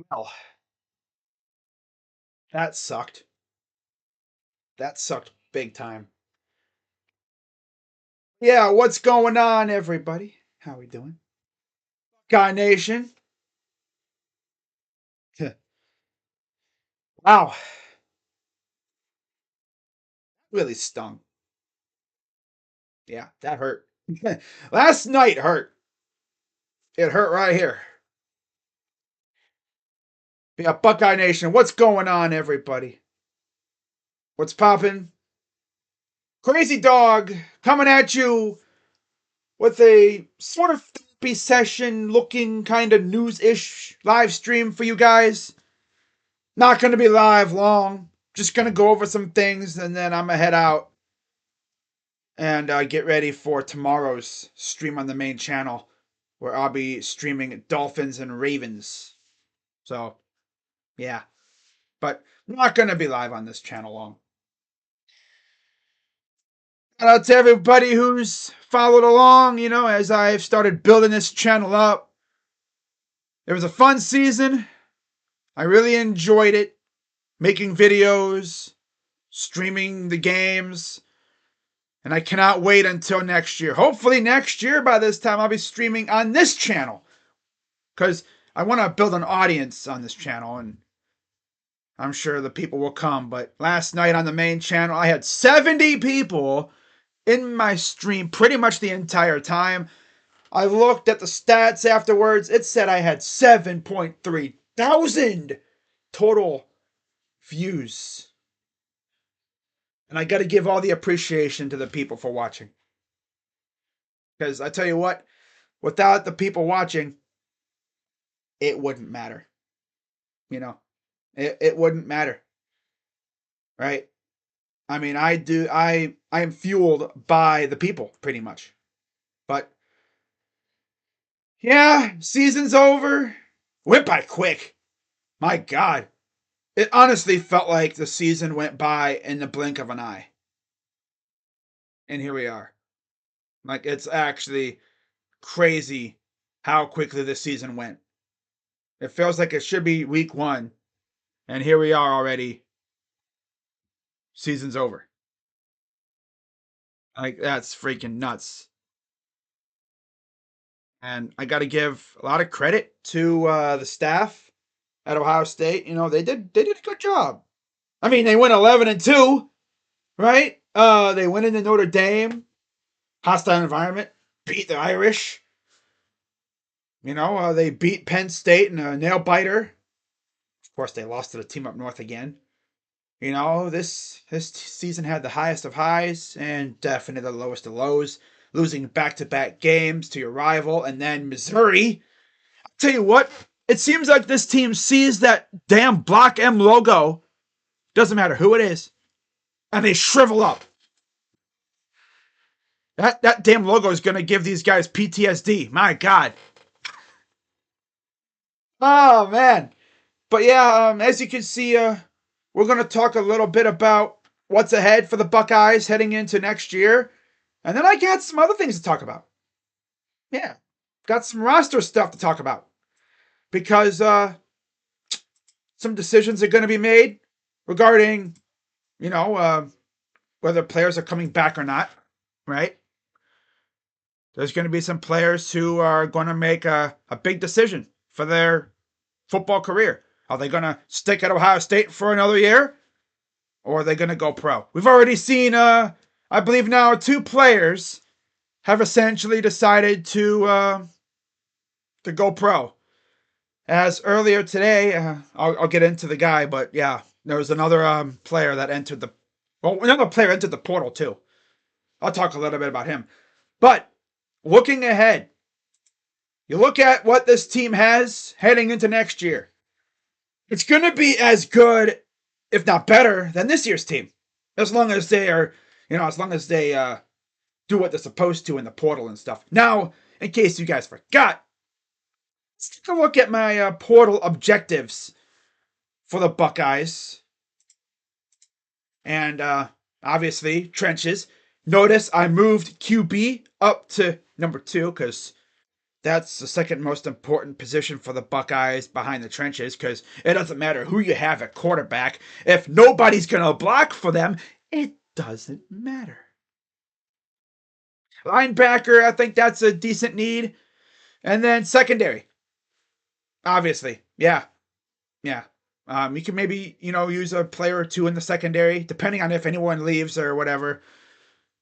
Well, that sucked. That sucked big time. Yeah, what's going on, everybody? How we doing? Guy Nation. Wow, really stung. Yeah, that hurt. Last night hurt. It hurt right here. Yeah, Buckeye Nation. What's going on, everybody? What's poppin'? Crazy Dog coming at you with a sort of therapy session looking kind of news ish live stream for you guys. Not going to be live long. Just going to go over some things and then I'm going to head out and get ready for tomorrow's stream on the main channel where I'll be streaming Dolphins and Ravens. So, yeah. But not going to be live on this channel long. Shout out to everybody who's followed along, as I've started building this channel up. It was a fun season. I really enjoyed it. Making videos, streaming the games. And I cannot wait until next year. Hopefully next year, by this time, I'll be streaming on this channel. Because I want to build an audience on this channel. And I'm sure the people will come. But last night on the main channel, I had 70 people in my stream pretty much the entire time. I looked at the stats afterwards. It said I had 7.3 thousand total views. And I got to give all the appreciation to the people for watching. Because I tell you what, without the people watching, it wouldn't matter. It wouldn't matter. Right? I mean, I am fueled by the people pretty much. But yeah, season's over. Went by quick. My God. It honestly felt like the season went by in the blink of an eye. And here we are. Like, it's actually crazy how quickly this season went. It feels like it should be week 1. And here we are already. Season's over. Like, that's freaking nuts. And I got to give a lot of credit to the staff at Ohio State. They did a good job. I mean, they went 11-2, right? They went into Notre Dame, hostile environment, beat the Irish. They beat Penn State in a nail biter. Of course, they lost to the team up north again. This season had the highest of highs and definitely the lowest of lows. Losing back-to-back games to your rival, and then Missouri. I'll tell you what, it seems like this team sees that damn Block M logo, doesn't matter who it is, and they shrivel up. That damn logo is going to give these guys PTSD. My God. Oh, man. But yeah, as you can see, we're going to talk a little bit about what's ahead for the Buckeyes heading into next year. And then I got some other things to talk about. Yeah, got some roster stuff to talk about. Because some decisions are going to be made regarding, whether players are coming back or not, right? There's going to be some players who are going to make a big decision for their football career. Are they going to stick at Ohio State for another year? Or are they going to go pro? We've already seen, I believe now, 2 players have essentially decided to go pro. As earlier today, I'll get into the guy, but yeah, there was another player that entered another player entered the portal too. I'll talk a little bit about him. But looking ahead, you look at what this team has heading into next year. It's going to be as good, if not better, than this year's team. As long as they are, as long as they do what they're supposed to in the portal and stuff. Now, in case you guys forgot, let's take a look at my portal objectives for the Buckeyes. And obviously, trenches. Notice I moved QB up to number 2 because That's the second most important position for the Buckeyes behind the trenches because it doesn't matter who you have at quarterback. If nobody's going to block for them, it doesn't matter. Linebacker, I think that's a decent need. And then secondary, obviously. Yeah. Yeah. You can maybe, use a player or two in the secondary, depending on if anyone leaves or whatever.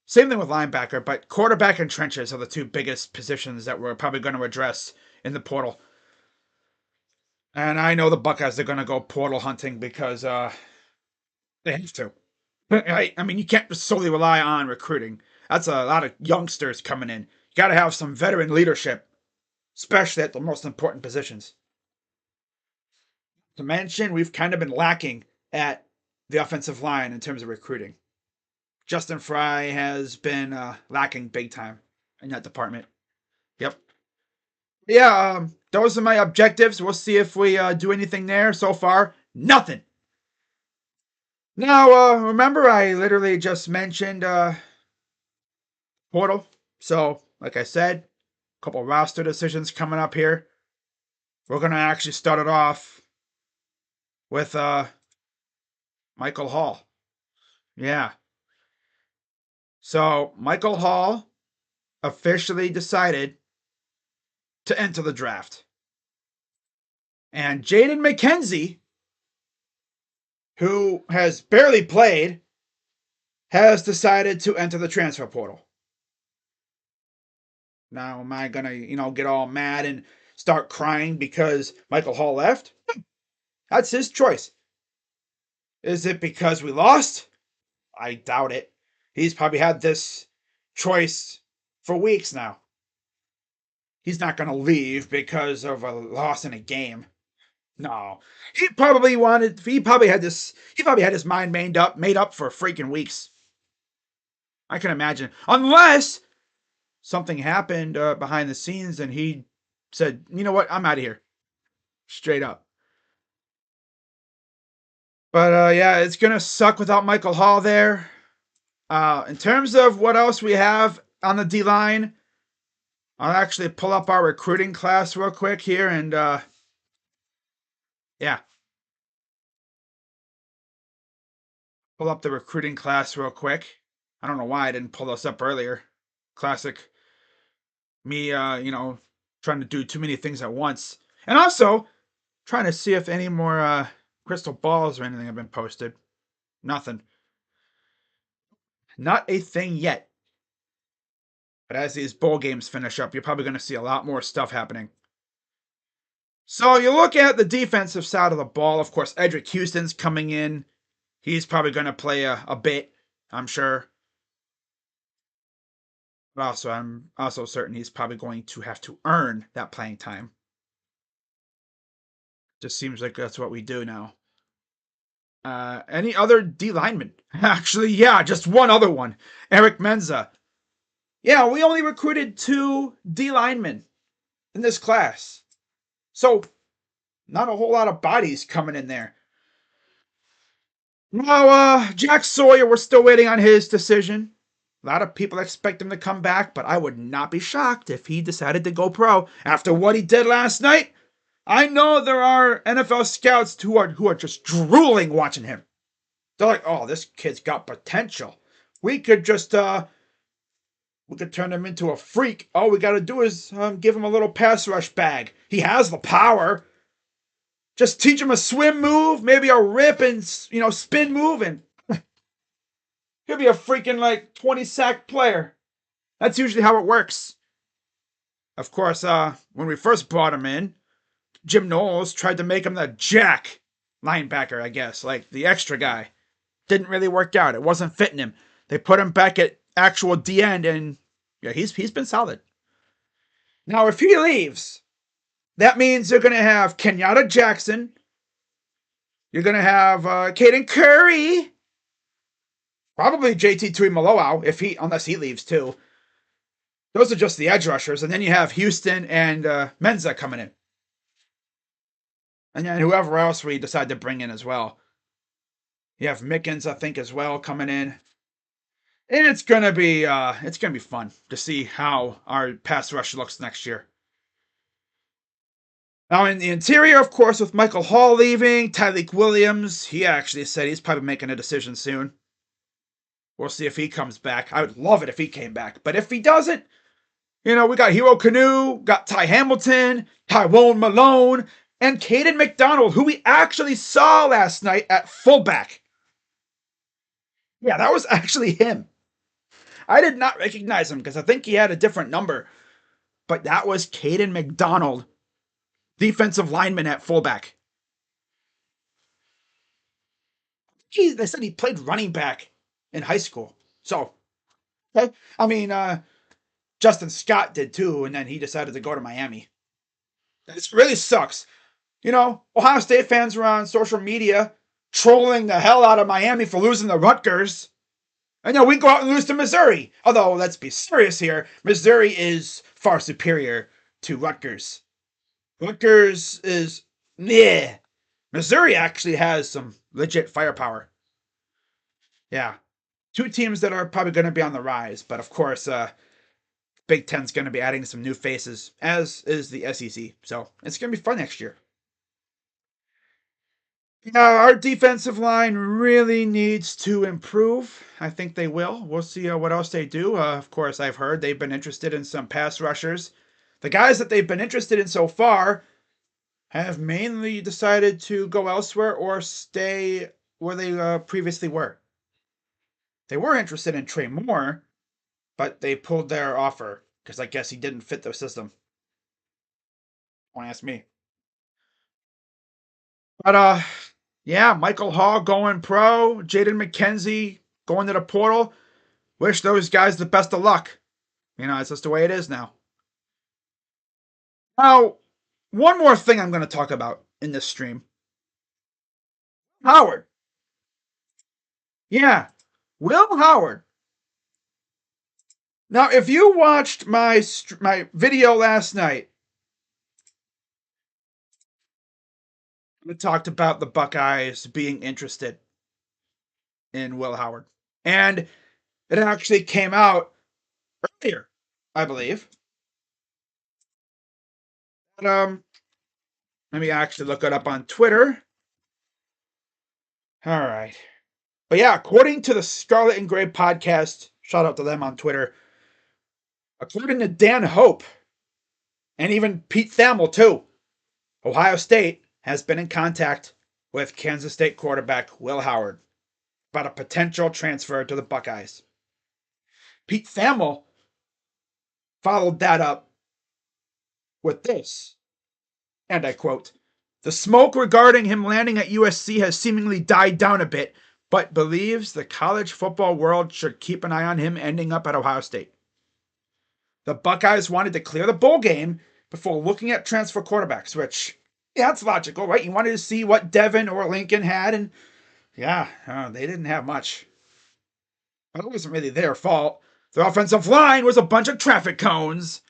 Same thing with linebacker, but quarterback and trenches are the two biggest positions that we're probably going to address in the portal. And I know the Buckeyes are going to go portal hunting because they have to. I mean, you can't just solely rely on recruiting. That's a lot of youngsters coming in. You got to have some veteran leadership, especially at the most important positions. To mention, we've kind of been lacking at the offensive line in terms of recruiting. Justin Fry has been lacking big time in that department. Yep. Yeah, those are my objectives. We'll see if we do anything there. So far, nothing. Now, remember I literally just mentioned portal. So, like I said, a couple roster decisions coming up here. We're going to actually start it off with Michael Hall. Yeah. So, Michael Hall officially decided to enter the draft. And Jaden McKenzie, who has barely played, has decided to enter the transfer portal. Now, am I going to, get all mad and start crying because Michael Hall left? That's his choice. Is it because we lost? I doubt it. He's probably had this choice for weeks now. He's not going to leave because of a loss in a game. No. He probably had his mind made up for freaking weeks. I can imagine. Unless something happened behind the scenes and he said, you know what, I'm out of here. Straight up. But yeah, it's going to suck without Michael Hall there. In terms of what else we have on the D-line, I'll actually pull up our recruiting class real quick here and yeah. Pull up the recruiting class real quick. I don't know why I didn't pull this up earlier. Classic me, trying to do too many things at once. And also, trying to see if any more crystal balls or anything have been posted. Nothing. Not a thing yet. But as these bowl games finish up, you're probably going to see a lot more stuff happening. So you look at the defensive side of the ball. Of course, Edric Houston's coming in. He's probably going to play a bit, I'm sure. But also, I'm also certain he's probably going to have to earn that playing time. Just seems like that's what we do now. Any other D linemen? Actually, yeah, just one other one. Eric Menza. Yeah, we only recruited 2 D linemen in this class. So, not a whole lot of bodies coming in there. Now, Jack Sawyer, we're still waiting on his decision. A lot of people expect him to come back, but I would not be shocked if he decided to go pro after what he did last night. I know there are NFL scouts who are just drooling watching him. They're like, "Oh, this kid's got potential. We could just we could turn him into a freak. All we got to do is give him a little pass rush bag. He has the power. Just teach him a swim move, maybe a rip and spin move, and he'll be a freaking 20 sack player." That's usually how it works. Of course, when we first brought him in, Jim Knowles tried to make him the jack linebacker, I guess, like the extra guy. Didn't really work out. It wasn't fitting him. They put him back at actual D end, and yeah, he's been solid. Now, if he leaves, that means you're going to have Kenyatta Jackson. You're going to have Caden Curry. Probably JT Tuimoloau, unless he leaves too. Those are just the edge rushers. And then you have Houston and Menza coming in. And then whoever else we decide to bring in as well. You have Mickens, I think, as well coming in. And it's gonna be fun to see how our pass rush looks next year. Now, in the interior, of course, with Michael Hall leaving, Tyreek Williams, he actually said he's probably making a decision soon. We'll see if he comes back. I would love it if he came back. But if he doesn't, we got Hero Canoe, got Ty Hamilton, Tyrone Malone, and Caden McDonald, who we actually saw last night at fullback. Yeah, that was actually him. I did not recognize him because I think he had a different number. But that was Caden McDonald, defensive lineman at fullback. They said he played running back in high school. So, okay. I mean, Justin Scott did too, and then he decided to go to Miami. This really sucks. Ohio State fans were on social media trolling the hell out of Miami for losing to Rutgers. And we go out and lose to Missouri. Although, let's be serious here, Missouri is far superior to Rutgers. Rutgers is meh. Missouri actually has some legit firepower. Yeah. Two teams that are probably going to be on the rise, but of course, Big Ten's going to be adding some new faces, as is the SEC. So it's going to be fun next year. Yeah, our defensive line really needs to improve. I think they will. We'll see what else they do. Of course, I've heard they've been interested in some pass rushers. The guys that they've been interested in so far have mainly decided to go elsewhere or stay where they previously were. They were interested in Trey Moore, but they pulled their offer because I guess he didn't fit their system. Don't ask me. But yeah, Michael Hall going pro, Jaden McKenzie going to the portal. Wish those guys the best of luck. It's just the way it is now. Now, one more thing I'm going to talk about in this stream. Howard. Yeah, Will Howard. Now, if you watched my video last night, I talked about the Buckeyes being interested in Will Howard. And it actually came out earlier, I believe. But, let me actually look it up on Twitter. All right. But yeah, according to the Scarlet and Gray podcast, shout out to them on Twitter. According to Dan Hope, and even Pete Thamel too, Ohio State has been in contact with Kansas State quarterback Will Howard about a potential transfer to the Buckeyes. Pete Thamel followed that up with this, and I quote, "The smoke regarding him landing at USC has seemingly died down a bit, but believes the college football world should keep an eye on him ending up at Ohio State. The Buckeyes wanted to clear the bowl game before looking at transfer quarterbacks," which, yeah, that's logical, right? You wanted to see what Devin or Lincoln had, and yeah, they didn't have much. But it wasn't really their fault. Their offensive line was a bunch of traffic cones.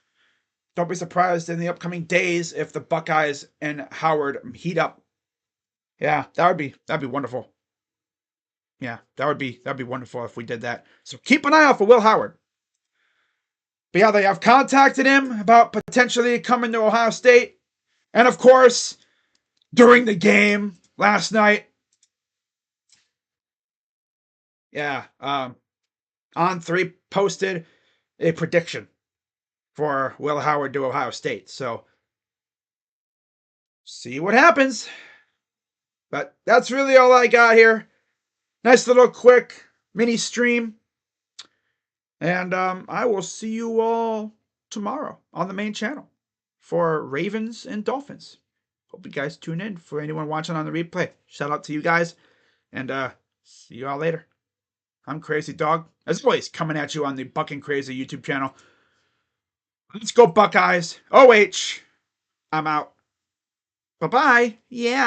Don't be surprised in the upcoming days if the Buckeyes and Howard heat up. Yeah, that'd be wonderful. Yeah, that'd be wonderful if we did that. So keep an eye out for Will Howard. But yeah, they have contacted him about potentially coming to Ohio State. And of course, during the game last night, yeah, On3 posted a prediction for Will Howard to Ohio State. So, see what happens. But that's really all I got here. Nice little quick mini stream. And I will see you all tomorrow on the main channel for Ravens and Dolphins. Hope you guys tune in. For anyone watching on the replay, shout out to you guys. And see you all later. I'm Crazy Dog, as always, coming at you on the Bucking Crazy YouTube channel. Let's go Buckeyes. OH. I'm out. Bye-bye. Yeah.